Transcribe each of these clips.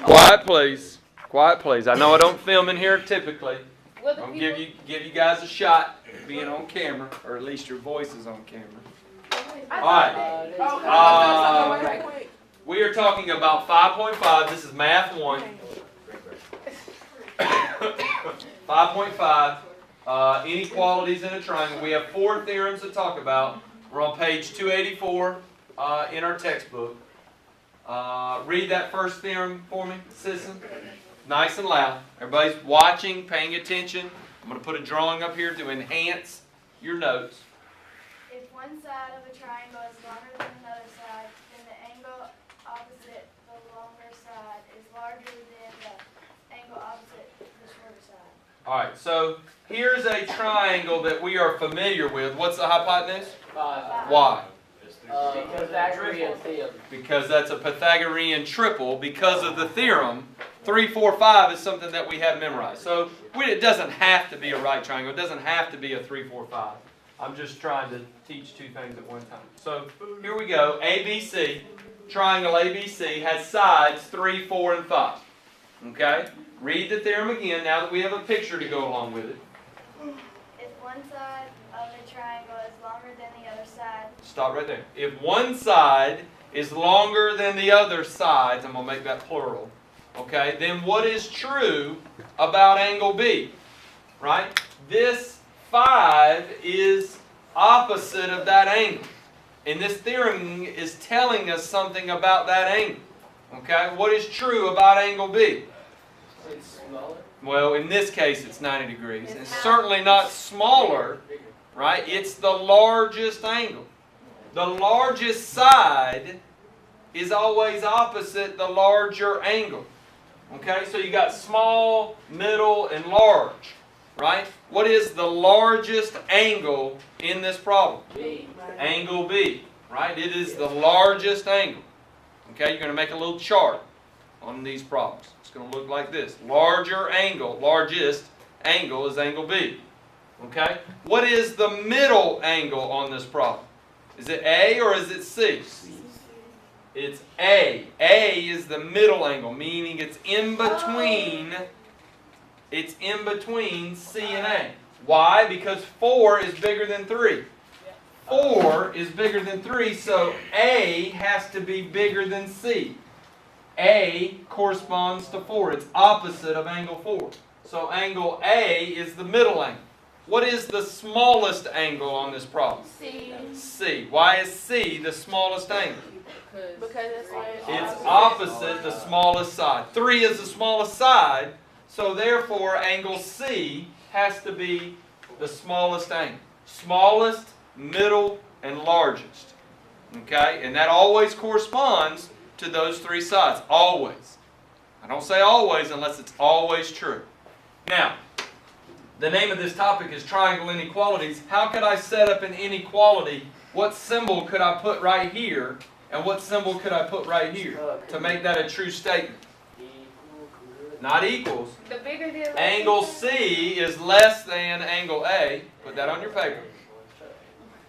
Quiet, please. Quiet, please. I know I don't film in here typically. I'll give you guys a shot at being on camera, or at least your voice is on camera. All right. We are talking about 5.5. This is Math 1. 5.5. Inequalities in a triangle. We have 4 theorems to talk about. We're on page 284 in our textbook. Read that first theorem for me, citizen. Nice and loud. Everybody's watching, paying attention. I'm going to put a drawing up here to enhance your notes. If one side of a triangle is longer than another side, then the angle opposite the longer side is larger than the angle opposite the shorter side. Alright, so here's a triangle that we are familiar with. What's the hypotenuse? 5. Why? Pythagorean theorem. Because that's a Pythagorean triple. Because of the theorem, 3, 4, 5 is something that we have memorized. So it doesn't have to be a right triangle. It doesn't have to be a 3, 4, 5. I'm just trying to teach 2 things at one time. So here we go. ABC, triangle ABC has sides 3, 4, and 5. Okay? Read the theorem again now that we have a picture to go along with it. If one side of the triangle is longer than the other side. Stop right there. If one side is longer than the other sides, I'm going to make that plural, okay, then what is true about angle B? Right? This 5 is opposite of that angle. And this theorem is telling us something about that angle. Okay? What is true about angle B? It's smaller. Well, in this case, it's 90 degrees. It's certainly not smaller, right? It's the largest angle. The largest side is always opposite the larger angle. Okay, so you got small, middle, and large, right? What is the largest angle in this problem? B. Angle B, right? It is the largest angle. Okay, you're going to make a little chart on these problems. It's going to look like this. Larger angle, largest angle is angle B. Okay? What is the middle angle on this problem? Is it A or is it C? It's A. A is the middle angle, meaning it's in between C and A. Why? Because 4 is bigger than 3. 4 is bigger than 3, so A has to be bigger than C. A corresponds to 4. It's opposite of angle 4. So angle A is the middle angle. What is the smallest angle on this problem? C. C. Why is C the smallest angle? Because It's opposite the smallest side. 3 is the smallest side, so therefore angle C has to be the smallest angle. Smallest, middle, and largest. Okay? And that always corresponds to those 3 sides. Always. I don't say always unless it's always true. Now, the name of this topic is triangle inequalities. How could I set up an inequality? What symbol could I put right here? And what symbol could I put right here to make that a true statement? Not equals. the bigger the Angle C is less than angle A. Put that on your paper.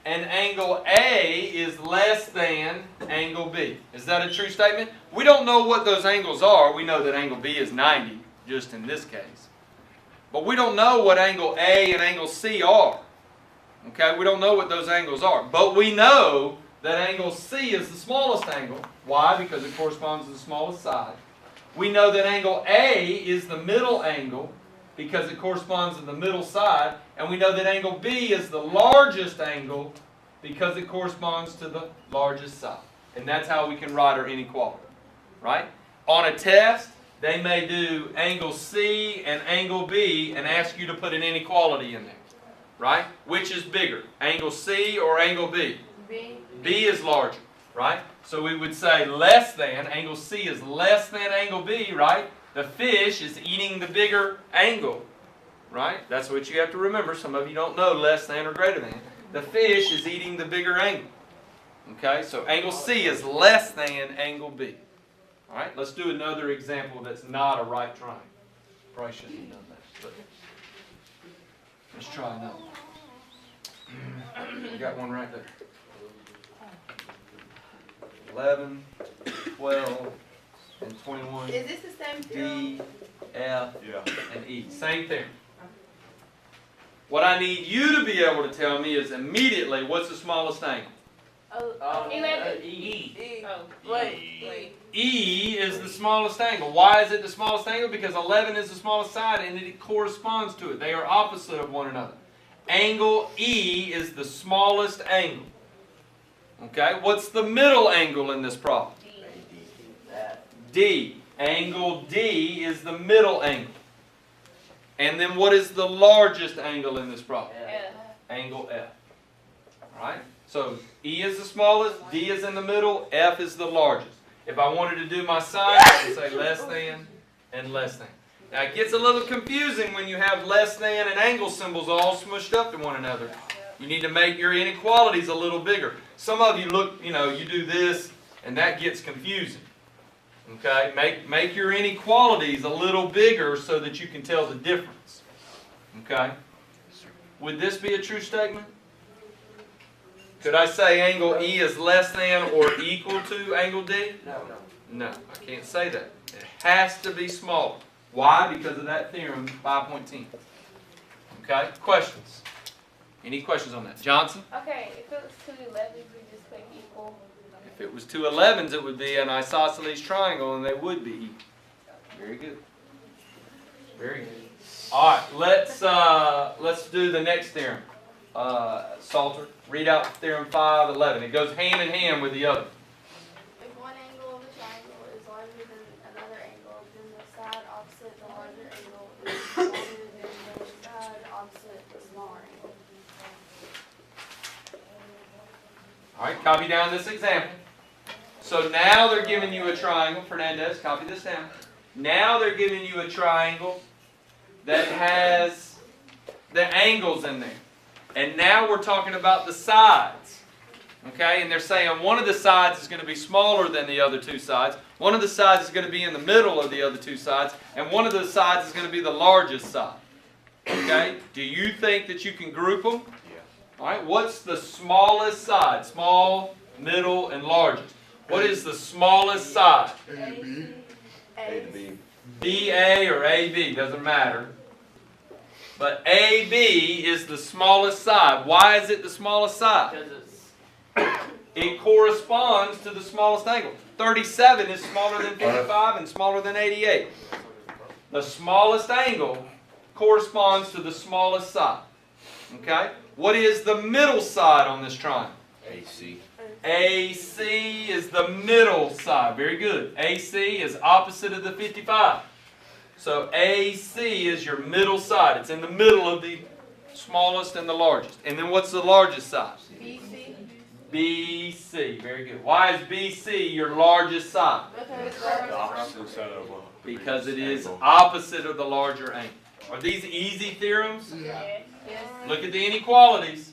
And angle A is less than angle B. Is that a true statement? We don't know what those angles are. We know that angle B is 90, just in this case. But we don't know what angle A and angle C are. Okay, we don't know what those angles are. But we know that angle C is the smallest angle. Why? Because it corresponds to the smallest side. We know that angle A is the middle angle because it corresponds to the middle side. And we know that angle B is the largest angle because it corresponds to the largest side. And that's how we can write our inequality. Right? On a test, they may do angle C and angle B and ask you to put an inequality in there. Right? Which is bigger? Angle C or angle B? B. B is larger. Right? So we would say less than, angle C is less than angle B, right? The fish is eating the bigger angle. Right? That's what you have to remember. Some of you don't know less than or greater than. The fish is eating the bigger angle. Okay? So angle C is less than angle B. All right, let's do another example that's not a right triangle. Probably shouldn't have done that, but let's try another one. We got one right there. 11, 12, and 21. Is this the same D, theorem? F, Yeah. and E. Same thing. What I need you to be able to tell me is immediately what's the smallest angle. Oh, 11. E. Oh, Wait. E is the smallest angle. Why is it the smallest angle? Because 11 is the smallest side and it corresponds to it. They are opposite of one another. Angle E is the smallest angle. Okay, what's the middle angle in this problem? D. Angle D is the middle angle. And then what is the largest angle in this problem? F. Angle F. Alright? So E is the smallest, D is in the middle, F is the largest. If I wanted to do my sign, I would say less than and less than. Now it gets a little confusing when you have less than and angle symbols all smushed up to one another. You need to make your inequalities a little bigger. Some of you look, you do this and that gets confusing. Okay? Make your inequalities a little bigger so that you can tell the difference. Okay? Would this be a true statement? Could I say angle E is less than or equal to angle D? No, I can't say that. It has to be smaller. Why? Because of that theorem, 5.10. Okay? Questions? Any questions on that? Johnson? Okay, if it was 2 11s, we just put equal. If it was two 11s, it would be an isosceles triangle, and they would be equal. Very good. Very good. All right, let's do the next theorem. Salter, read out theorem 5.11. It goes hand in hand with the other. If one angle of a triangle is larger than another angle, then the side opposite the larger angle is smaller than the side opposite the smaller angle. All right, copy down this example. So now they're giving you a triangle. Fernandez, copy this down. Now they're giving you a triangle that has the angles in there. And now we're talking about the sides. Okay, and they're saying one of the sides is going to be smaller than the other two sides. One of the sides is going to be in the middle of the other two sides. And one of the sides is going to be the largest side. Okay, do you think that you can group them? Yeah. All right, what's the smallest side? Small, middle, and largest. What is the smallest side? A to B. BA or AB, doesn't matter. But AB is the smallest side. Why is it the smallest side? because it's It corresponds to the smallest angle. 37 is smaller than 55 and smaller than 88. The smallest angle corresponds to the smallest side. Okay? What is the middle side on this triangle? AC. AC is the middle side. Very good. AC is opposite of the 55. So AC is your middle side. It's in the middle of the smallest and the largest. And then what's the largest side? BC. BC. Very good. Why is BC your largest side? The opposite side of a Because it is angle. opposite of the larger angle. Are these easy theorems? Yes. Look at the inequalities.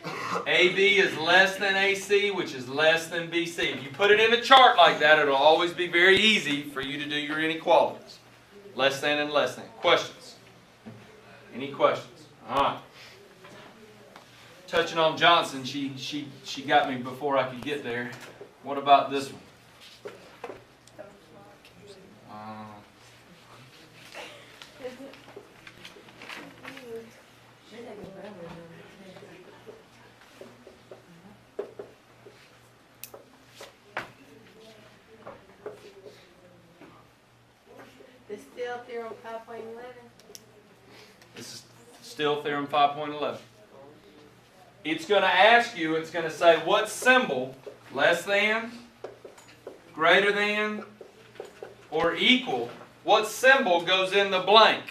Kinda true. AB is less than AC, which is less than BC. If you put it in a chart like that, it'll always be very easy for you to do your inequalities. Less than and less than. Questions? Any questions? All right. Touching on Johnson, she got me before I could get there. What about this one? Is it? The still theorem 5.11. This is still theorem 5.11. It's going to ask you, it's going to say what symbol, less than, greater than, or equal, what symbol goes in the blank?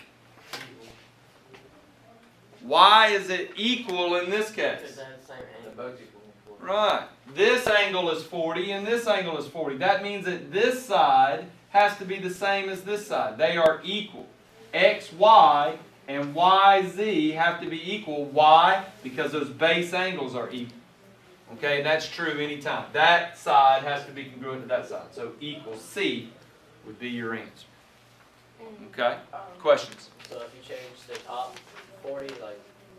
Why is it equal in this because case? they have the same angle. Both equal. Right. This angle is 40 and this angle is 40. That means that this side has to be the same as this side. They are equal. XY and YZ have to be equal. Why? Because those base angles are equal. Okay, and that's true anytime. That side has to be congruent to that side. So equal C would be your answer. Okay? Questions? So if you change the top 40, like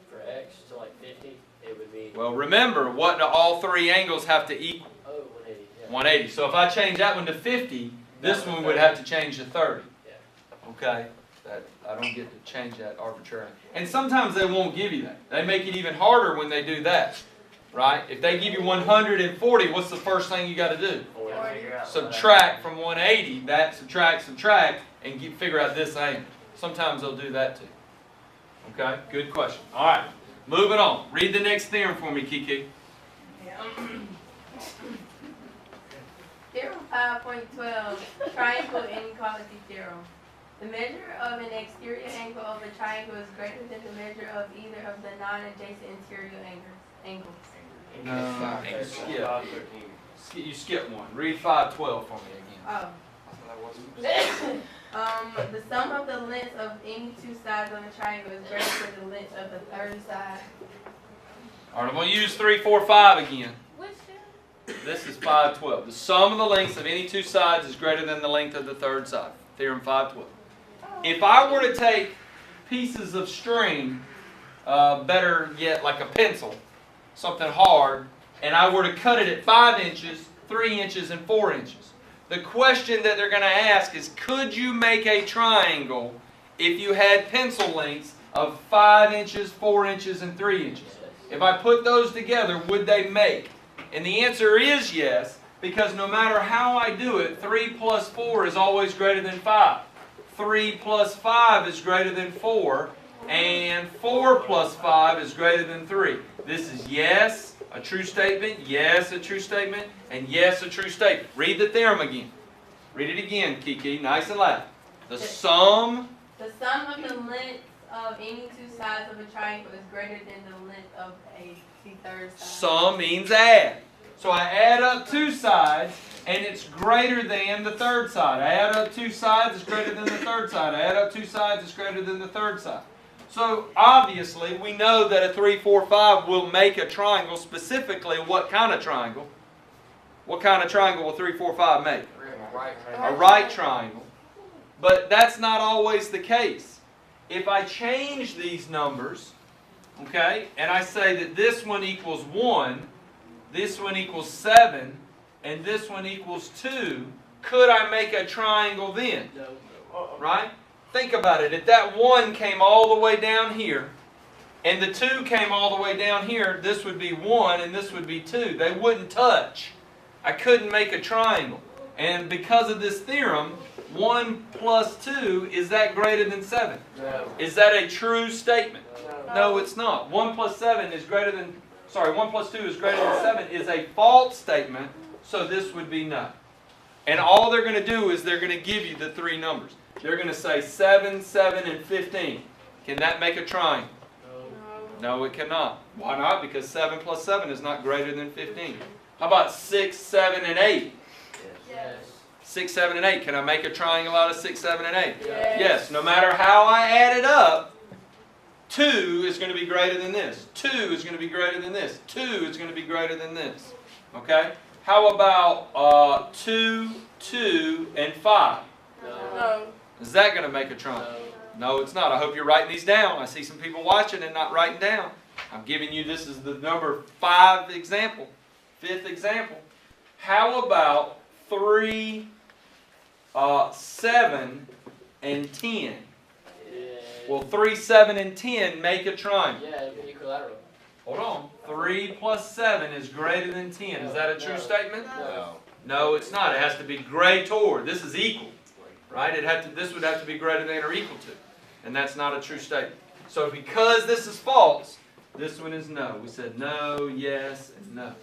for X to like 50, it would be Well, remember, what do all three angles have to equal? 180. Yeah. 180. So if I change that one to 50, this one would have to change to 30. Okay? I don't get to change that arbitrarily. And sometimes they won't give you that. They make it even harder when they do that. Right? If they give you 140, what's the first thing you got to do? Subtract from 180. That subtract, and figure out this angle. Sometimes they'll do that too. Okay? Good question. All right. Moving on. Read the next theorem for me, Kiki. Theorem 5.12, triangle inequality theorem. The measure of an exterior angle of a triangle is greater than the measure of either of the non-adjacent interior angles. No, you skip one. Read 5.12 for me again. Oh. The sum of the lengths of any two sides of a triangle is greater than the length of the third side. All right, I'm going to use 3, 4, 5 again. Which This is 5.12. The sum of the lengths of any two sides is greater than the length of the third side. Theorem 5.12. If I were to take pieces of string, better yet like a pencil, something hard, and I were to cut it at 5 inches, 3 inches, and 4 inches, the question that they're going to ask is, could you make a triangle if you had pencil lengths of 5 inches, 4 inches, and 3 inches? If I put those together, would they make? And the answer is yes, because no matter how I do it, 3 plus 4 is always greater than 5. 3 plus 5 is greater than 4, and 4 plus 5 is greater than 3. This is yes, a true statement, yes, a true statement, and yes, a true statement. Read the theorem again. Read it again, Kiki, nice and loud. The sum of the length of any two sides of a triangle is greater than the length of the third side. Sum means add. So I add up two sides, and it's greater than the third side. I add up two sides, it's greater than the third side. I add up two sides, it's greater than the third side. So obviously, we know that a 3, 4, 5 will make a triangle. Specifically, what kind of triangle? What kind of triangle will 3, 4, 5 make? A right triangle. But that's not always the case. If I change these numbers, okay, and I say that this one equals 1, this one equals 7, and this one equals 2, could I make a triangle then? Right? Think about it. If that 1 came all the way down here, and the 2 came all the way down here, this would be 1 and this would be 2. They wouldn't touch. I couldn't make a triangle. And because of this theorem, 1 plus 2, is that greater than 7? No. Is that a true statement? No, it's not. 1 plus 7 is greater than, 1 plus 2 is greater than 7 is a false statement, so this would be no. And all they're going to do is they're going to give you the three numbers. They're going to say 7, 7, and 15. Can that make a triangle? No, it cannot. Why not? Because 7 plus 7 is not greater than 15. How about 6, 7, and 8? Yes. 6, 7, and 8. Can I make a triangle out of 6, 7, and 8? Yes. Yes. No matter how I add it up, 2 is going to be greater than this. 2 is going to be greater than this. 2 is going to be greater than this. Okay? How about 2, 2, and 5? No. Is that going to make a triangle? No, it's not. I hope you're writing these down. I see some people watching and not writing down. I'm giving you, this is the number 5 example. 5th example. How about 3, 7, and 10? Will 3, 7, and 10 make a triangle? Yeah, it'd be equilateral. Hold on. 3 plus 7 is greater than 10. Is that a true statement? No. No, it's not. It has to be greater. This is equal. Right? This would have to be greater than or equal to. And that's not a true statement. So because this is false, this one is no. We said no, yes, and no.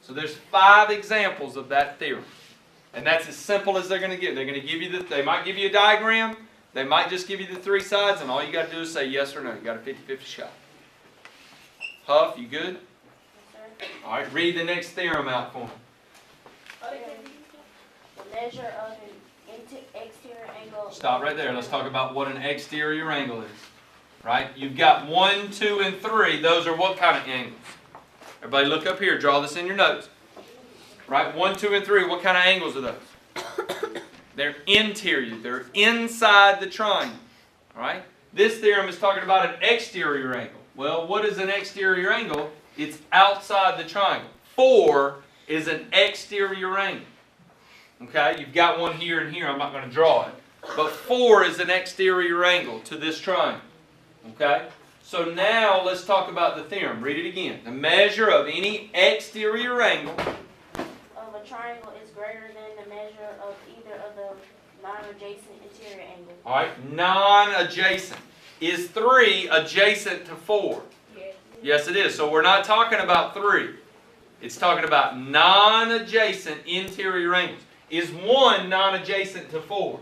So there's 5 examples of that theorem. And that's as simple as they're going to give. They're going to give you they might give you a diagram. They might just give you the 3 sides, and all you got to do is say yes or no. You got a 50-50 shot. Huff, you good? All right, read the next theorem out for me. The measure of an exterior angle. Stop right there. Let's talk about what an exterior angle is. Right? You've got 1, 2, and 3. Those are what kind of angles? Everybody look up here. Draw this in your notes. Right? 1, 2, and 3. What kind of angles are those? They're interior. They're inside the triangle. All right? This theorem is talking about an exterior angle. Well, what is an exterior angle? It's outside the triangle. 4 is an exterior angle. Okay, you've got one here and here. I'm not going to draw it. But 4 is an exterior angle to this triangle. Okay? So now let's talk about the theorem. Read it again. The measure of any exterior angle of a triangle is greater than the measure of either of the non-adjacent interior angles. All right, non-adjacent. Is 3 adjacent to 4? Yes, it is. So we're not talking about 3. It's talking about non-adjacent interior angles. Is 1 non-adjacent to 4?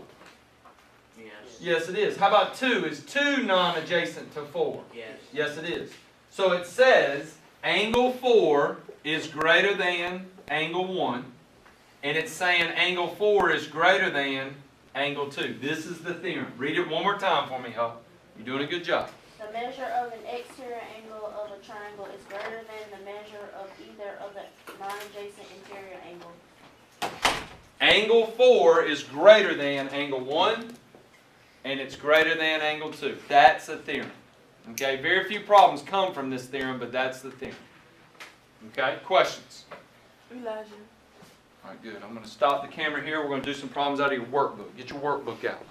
Yes. Yes, it is. How about 2? Is 2 non-adjacent to 4? Yes. Yes, it is. So it says angle 4 is greater than angle 1. And it's saying angle 4 is greater than angle 2. This is the theorem. Read it one more time for me, y'all. You're doing a good job. The measure of an exterior angle of a triangle is greater than the measure of either of the non-adjacent interior angles. Angle 4 is greater than angle 1, and it's greater than angle 2. That's a theorem. Okay, very few problems come from this theorem, but that's the theorem. Okay, questions? Elijah. All right, good. I'm going to stop the camera here. We're going to do some problems out of your workbook. Get your workbook out.